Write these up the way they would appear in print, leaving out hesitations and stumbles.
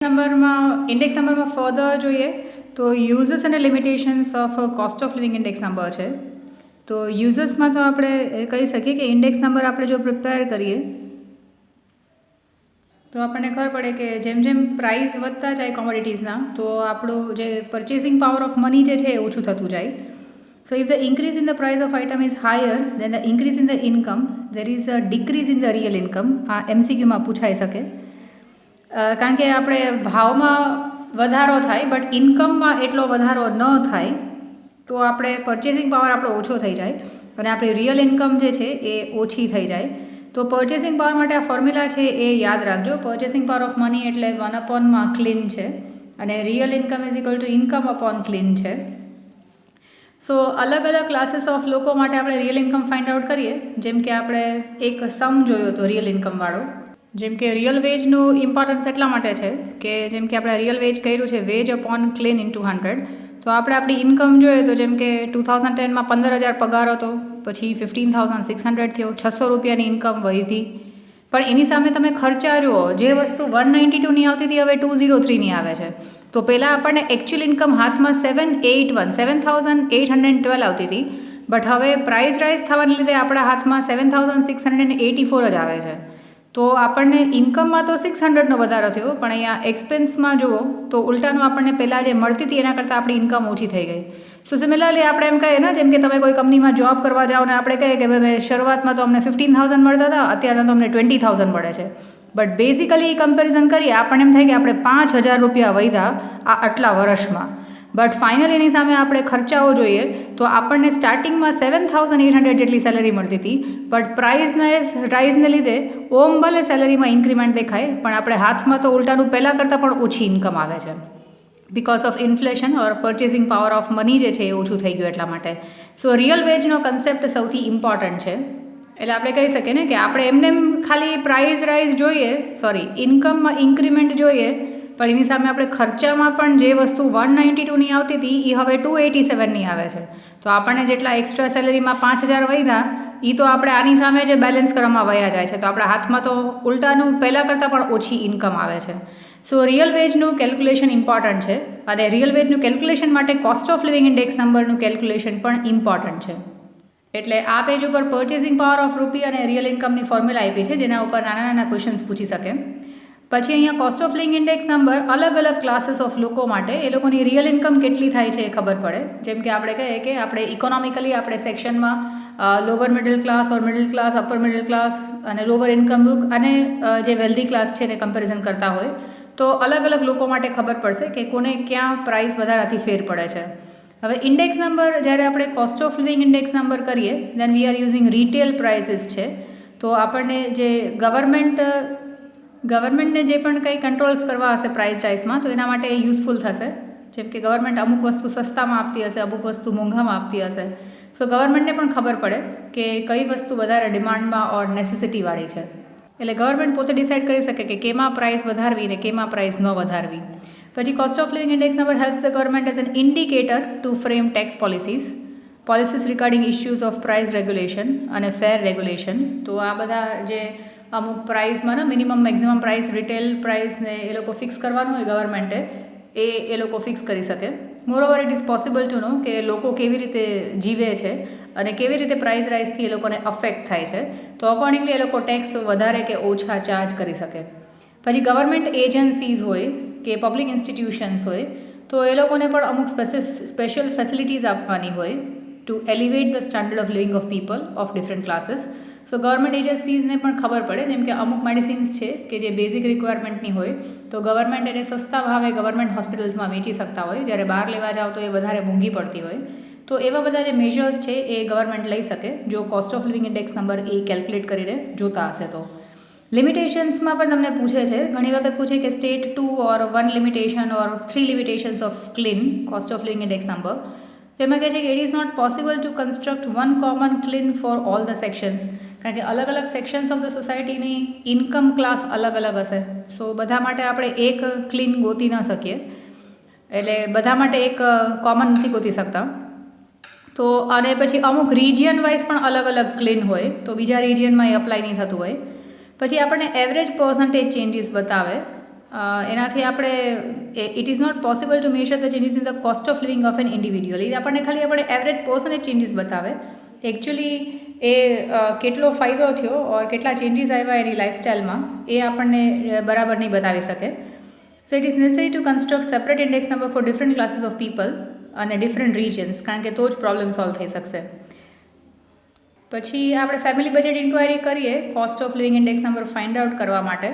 Index નંબરમાં further જોઈએ તો યુઝર્સ અને limitations of cost of living index number છે. તો યુઝર્સમાં તો આપણે કહી શકીએ કે ઇન્ડેક્સ નંબર આપણે જો પ્રિપેર કરીએ તો આપણને ખબર પડે કે જેમ જેમ પ્રાઇસ વધતા જાય કોમોડિટીઝના તો આપણું જે પરચેસિંગ પાવર ઓફ મની જે છે એ ઓછું થતું જાય. So if the increase in the price of item is higher than the increase in the income there is a decrease in the real income. આ MCQમાં પૂછાઈ શકે. કારણ કે આપણે ભાવમાં વધારો થાય બટ ઇન્કમમાં એટલો વધારો ન થાય તો આપણે પરચેસિંગ પાવર આપણો ઓછો થઈ જાય અને આપણી રિયલ ઇન્કમ જે છે એ ઓછી થઈ જાય. તો પરચેસિંગ પાવર માટે આ ફોર્મ્યુલા છે એ યાદ રાખજો. પરચેસિંગ પાવર ઓફ મની એટલે 1/માં ક્લીન છે અને real income is equal to income upon clean છે. સો અલગ અલગ ક્લાસીસ ઓફ લોકો માટે આપણે રિયલ ઇન્કમ ફાઇન્ડ આઉટ કરીએ. જેમ કે આપણે એક સમ જોયો હતો રિયલ ઇન્કમવાળો. જેમ કે રિયલ વેજનું ઇમ્પોર્ટન્સ એટલા માટે છે કે જેમ કે આપણે રિયલ વેજ કર્યું છે વેજ અપોન ક્લીન ઇન્ટુ 100. તો આપણે આપણી ઇન્કમ જોઈએ તો જેમ કે 2010માં 15,000 પગાર હતો, પછી 15,600 થયો, 600 રૂપિયાની ઇન્કમ વધી. પણ એની સામે તમે ખર્ચા જુઓ, જે વસ્તુ 192ની આવતી હતી હવે 203ની આવે છે. તો પહેલાં આપણને એકચ્યુઅલ ઇન્કમ હાથમાં 7,812 આવતી હતી બટ હવે પ્રાઇસ રાઇઝ થવાને લીધે આપણા હાથમાં 7,684 જ આવે છે. તો આપણને ઇન્કમમાં તો 600નો વધારો થયો પણ અહીંયા એક્સપેન્સમાં જુઓ તો ઉલટાનું આપણને પહેલાં જે મળતી હતી એના કરતાં આપણી ઇન્કમ ઓછી થઈ ગઈ. સો સિમિલરલી આપણે એમ કહીએ ને જેમ કે તમે કોઈ કંપનીમાં જોબ કરવા જાઓ ને આપણે કહીએ કે ભાઈ શરૂઆતમાં તો અમને 15,000 મળતા હતા, અત્યારે તો અમને 20,000 મળે છે. બટ બેઝિકલી કમ્પેરિઝન કરીએ આપણને એમ થાય કે આપણે 5,000 રૂપિયા વધ્યા આટલા વર્ષમાં. બટ ફાઇનલ એની સામે આપણે ખર્ચાઓ જોઈએ તો આપણને સ્ટાર્ટિંગમાં 7,800 જેટલી સેલરી મળતી હતી બટ રાઇઝને લીધે ઓમ ભલે સેલરીમાં ઇન્ક્રીમેન્ટ દેખાય પણ આપણે હાથમાં તો ઉલટાનું પહેલાં કરતાં પણ ઓછી ઇન્કમ આવે છે because of inflation or purchasing power of money જે છે એ ઓછું થઈ ગયું એટલા માટે. સો રિયલ વેજનો કન્સેપ્ટ સૌથી ઇમ્પોર્ટન્ટ છે. એટલે આપણે કહી શકીએ ને કે આપણે એમને ખાલી પ્રાઇસ રાઇઝ જોઈએ, ઇન્કમમાં ઇન્ક્રીમેન્ટ જોઈએ પણ એની સામે આપણે ખર્ચામાં પણ જે વસ્તુ 192ની આવતી હતી એ હવે 287ની આવે છે. તો આપણને જેટલા એક્સ્ટ્રા સેલરીમાં 5,000 વધ્યા એ તો આપણે આની સામે જે બેલેન્સ કરવામાં વયા જાય છે. તો આપણા હાથમાં તો ઉલટાનું પહેલાં કરતાં પણ ઓછી ઇન્કમ આવે છે. સો રિયલ વેજનું કેલ્ક્યુલેશન ઇમ્પોર્ટન્ટ છે અને રિયલ વેજનું કેલ્ક્યુલેશન માટે કોસ્ટ ઓફ લિવિંગ ઇન્ડેક્સ નંબરનું કેલ્ક્યુલેશન પણ ઇમ્પોર્ટન્ટ છે. એટલે આ પેજ ઉપર પરચેસિંગ પાવર ઓફ રૂપી અને રિયલ ઇન્કમની ફોર્મ્યુલા આપી છે જેના ઉપર નાના નાના ક્વેશ્ચન્સ પૂછી શકે. પછી અહીંયા cost of living index number અલગ અલગ ક્લાસીસ ઓફ લોકો માટે એ લોકોની રિયલ ઇન્કમ કેટલી થાય છે એ ખબર પડે. જેમ કે આપણે કહીએ કે આપણે ઇકોનોમિકલી આપણે સેક્શનમાં lower middle class or middle class, upper middle class અને લોઅર ઇન્કમ ગ્રુપ અને જે વેલ્ધી ક્લાસ છે એને કમ્પેરિઝન કરતા હોય તો અલગ અલગ લોકો માટે ખબર પડશે કે કોને ક્યાં પ્રાઇસ વધારાથી ફેર પડે છે. હવે ઇન્ડેક્સ નંબર જ્યારે આપણે cost of living index number કરીએ then we are using retail prices છે. તો આપણને જે ગવર્મેન્ટને જે પણ કંઈ કંટ્રોલ્સ કરવા હશે પ્રાઇસ રાઇઝમાં તો એના માટે એ યુઝફુલ થશે. જેમ કે ગવર્મેન્ટ અમુક વસ્તુ સસ્તામાં આપતી હશે, અમુક વસ્તુ મોંઘામાં આપતી હશે. સો ગવર્મેન્ટને પણ ખબર પડે કે કઈ વસ્તુ વધારે ડિમાન્ડમાં ઓર નેસેસિટીવાળી છે. એટલે ગવર્મેન્ટ પોતે ડિસાઇડ કરી શકે કે કેમાં પ્રાઇસ વધારવી ને કેમાં પ્રાઇસ ન વધારવી. પછી cost of living index number helps the government as an indicator to frame tax policies regarding issues of price regulation અને ફેર રેગ્યુલેશન. તો આ બધા જે અમુક પ્રાઇસમાં મિનિમમ મેક્સિમમ પ્રાઇસ રિટેલ પ્રાઇસને એ લોકો ફિક્સ કરવાનું હોય ગવર્મેન્ટે એ લોકો ફિક્સ કરી શકે. મોરઓવર ઇટ ઇઝ પોસિબલ ટુ નો કે લોકો કેવી રીતે જીવે છે અને કેવી રીતે પ્રાઇસ રાઇઝથી એ લોકોને અફેક્ટ થાય છે. તો અકોર્ડિંગલી એ લોકો ટેક્સ વધારે કે ઓછા ચાર્જ કરી શકે. પછી ગવર્મેન્ટ એજન્સીઝ હોય કે પબ્લિક ઇન્સ્ટિટ્યુશન્સ હોય તો એ લોકોને પણ અમુક સ્પેશિયલ ફેસિલિટીઝ આપવાની હોય to elevate the standard of living of people of different classes. So government એજન્સીઝને પણ ખબર પડે જેમ કે અમુક મેડિસિન્સ છે કે જે બેઝિક રિક્વાયરમેન્ટની હોય તો ગવર્મેન્ટ એને સસ્તા ભાવે ગવર્મેન્ટ હોસ્પિટલ્સમાં વેચી શકતા હોય, જ્યારે બહાર લેવા જાઓ તો એ વધારે મોંઘી પડતી હોય. તો એવા બધા જે મેજર્સ છે એ ગવર્મેન્ટ લઈ શકે જો cost of living index number A calculate કરીને જોતા હશે તો. લિમિટેશન્સમાં પણ તમને પૂછે છે, ઘણી વખત પૂછે કે state 2 or 1 limitation or 3 limitations of clean cost of living index number. તો એમાં કહે છે કે it is not possible to construct one common clean for all the sections. કારણ કે અલગ અલગ સેક્શન્સ ઓફ ધ સોસાયટીની ઇન્કમ ક્લાસ અલગ અલગ હશે. સો બધા માટે આપણે એક ક્લીન ગોતી ન શકીએ, એટલે બધા માટે એક કોમન નથી ગોતી શકતા. તો અને પછી અમુક રિજિયન વાઇઝ પણ અલગ અલગ ક્લીન હોય તો બીજા રિજિયનમાં એ અપ્લાય નહીં થતું હોય. પછી આપણને એવરેજ પર્સન્ટેજ ચેન્જીસ બતાવે એનાથી આપણે it is not possible to measure the changes in the cost of living of an individual. એ આપણને ખાલી આપણે એવરેજ પર્સન જ ચેન્જીસ બતાવે. એકચ્યુઅલી એ કેટલો ફાયદો થયો ઓર કેટલા ચેન્જીસ આવ્યા એની લાઇફસ્ટાઈલમાં એ આપણને બરાબર નહીં બતાવી શકે. So it is necessary to construct separate index number for different classes of people અને ડિફરન્ટ રિજન્સ, કારણ કે તો જ પ્રોબ્લેમ સોલ્વ થઈ શકશે. પછી આપણે ફેમિલી બજેટ ઇન્ક્વાયરી કરીએ cost of living index number find out કરવા માટે.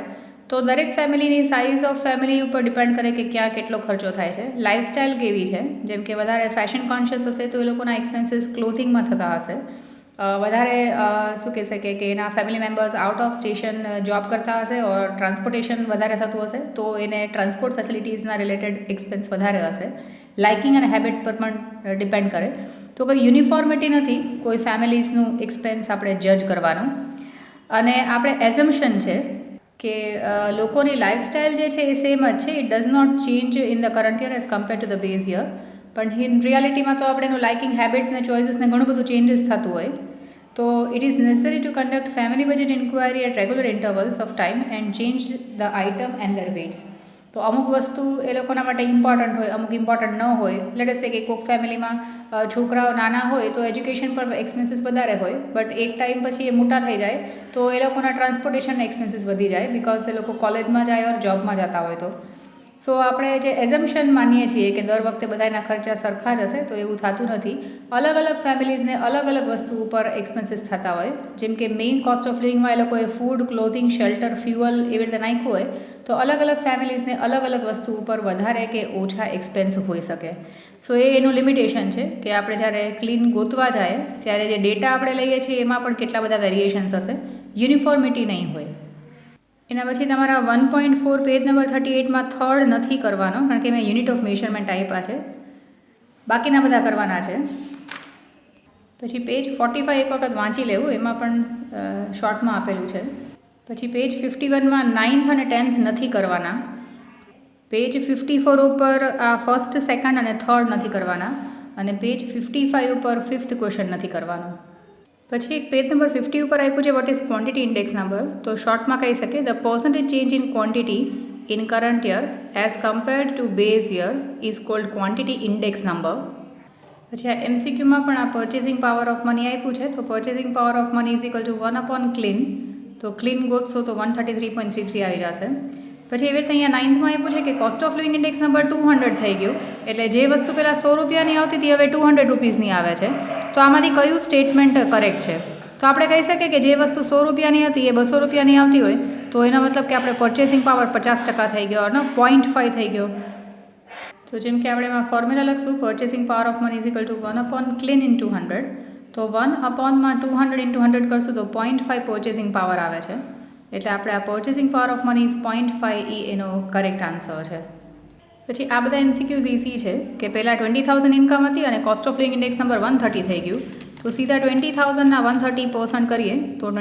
તો દરેક ફેમિલીની સાઇઝ ઓફ ફેમિલી ઉપર ડિપેન્ડ કરે કે ક્યાં કેટલો ખર્ચો થાય છે, લાઇફસ્ટાઈલ કેવી છે. જેમ કે વધારે ફેશન કોન્શિયસ હશે તો એ લોકોના એક્સપેન્સીસ ક્લોથિંગમાં થતા હશે. વધારે શું કહેશે કે એના family members out of station job કરતા હશે ઓર ટ્રાન્સપોર્ટેશન વધારે થતું હશે તો એને ટ્રાન્સપોર્ટ ફેસિલિટીઝના રિલેટેડ એક્સપેન્સ વધારે હશે. લાઇકિંગ અને હેબિટ્સ પર પણ ડિપેન્ડ કરે. તો કોઈ યુનિફોર્મિટી નથી કોઈ ફેમિલીઝનું એક્સપેન્સ આપણે જજ કરવાનું. અને આપણે એઝમ્પશન છે કે લોકોની લાઇફસ્ટાઈલ જે છે એ સેમ જ છે. It does not change in the current year as compare to the base year. પણ ઇન રિયાલિટીમાં તો આપણે એનું લાઇકિંગ હેબિટ્સને ચોઇસીસને ઘણું બધું ચેન્જીસ થતું હોય. તો it is necessary to conduct family budget inquiry at regular intervals of time and change the item and their weights. તો અમુક વસ્તુ એ લોકોના માટે ઇમ્પોર્ટન્ટ હોય, અમુક ઇમ્પોર્ટન્ટ ન હોય. લેટ અસ સે કે કોઈક ફેમિલીમાં છોકરાઓ નાના હોય તો એજ્યુકેશન પર એક્સપેન્સીસ વધારે હોય, બટ એક ટાઈમ પછી એ મોટા થઈ જાય તો એ લોકોના ટ્રાન્સપોર્ટેશનના એક્સપેન્સીસ વધી જાય બિકોઝ એ લોકો કોલેજમાં જાય ઓર જોબમાં જતા હોય તો. સો આપણે જે એઝમ્પશન માનીએ છીએ કે દર વખતે બધાના ખર્ચા સરખા જ હશે તો એવું થતું નથી. અલગ અલગ ફેમિલીઝને અલગ અલગ વસ્તુ ઉપર એક્સપેન્સીસ થતા હોય. જેમ કે મેઇન કોસ્ટ ઓફ લિવિંગમાં એ લોકોએ ફૂડ, ક્લોથિંગ, શેલ્ટર, ફ્યુઅલ એવી રીતે નાખ્યું હોય તો અલગ અલગ ફેમિલીઝને અલગ અલગ વસ્તુ ઉપર વધારે કે ઓછા એક્સપેન્સ હોઈ શકે. સો એનું લિમિટેશન છે કે આપણે જ્યારે ક્લીન ગોતવા જાય ત્યારે જે ડેટા આપણે લઈએ છીએ એમાં પણ કેટલા બધા વેરિએશન્સ હશે, યુનિફોર્મિટી નહીં હોય. એના પછી તમારા 1.4 પેજ નંબર 38માં થર્ડ નથી કરવાનો કારણ કે મેં યુનિટ ઓફ મેઝરમેન્ટ આપ્યા છે, બાકીના બધા કરવાના છે. પછી પેજ 45 એક વખત વાંચી લેવું, એમાં પણ શોર્ટમાં આપેલું છે. પછી પેજ 51માં 9th અને 10th નથી કરવાના. પેજ 54 ઉપર આ ફર્સ્ટ, સેકન્ડ અને થર્ડ નથી કરવાના. અને પેજ 55 ઉપર 5th ક્વેશ્ચન નથી કરવાનો. પછી એક પેજ નંબર 50 ઉપર આપ્યું છે what is quantity index number. તો શોર્ટમાં કહી શકે the percentage change in quantity in current year as compared to base year is called quantity index number. પછી આ MCQમાં પણ આ પર્ચેસિંગ પાવર ઓફ મની આપ્યું છે. તો purchasing power of money is equal to 1 clean. તો ક્લીન ગોતશો તો 133.33 આવી જશે. પછી એવી રીતે અહીંયા 9thમાં આપ્યું છે કે cost of living index number 200 થઈ ગયું. એટલે જે વસ્તુ પહેલાં 100 રૂપિયાની આવતી હતી હવે 200 રૂપીસની આવે છે. તો આમાંથી કયું સ્ટેટમેન્ટ કરેક્ટ છે? તો આપણે કહી શકીએ કે જે વસ્તુ 100 રૂપિયાની હતી એ 200 રૂપિયાની આવતી હોય તો એનો મતલબ કે આપણે પર્ચેસિંગ પાવર 50% થઈ ગયો અને 0.5 થઈ ગયો. તો જેમ કે આપણે એમાં ફોર્મ્યુલા લખશું purchasing power of money is equal to 1 clean into 100. તો 1/200 ઇન્ટુ 100 કરશું તો 0.5 પર્ચેસિંગ પાવર આવે છે. એટલે આપણે આ purchasing power of money is 0.5 એનો કરેક્ટ આન્સર છે. પછી આ બધા MCQs ઇઝી છે કે પહેલાં 20,000 ઇન્કમ હતી અને cost of living index number 130 થઈ ગયું. તો સીધા 20,000ના 130% કરીએ તો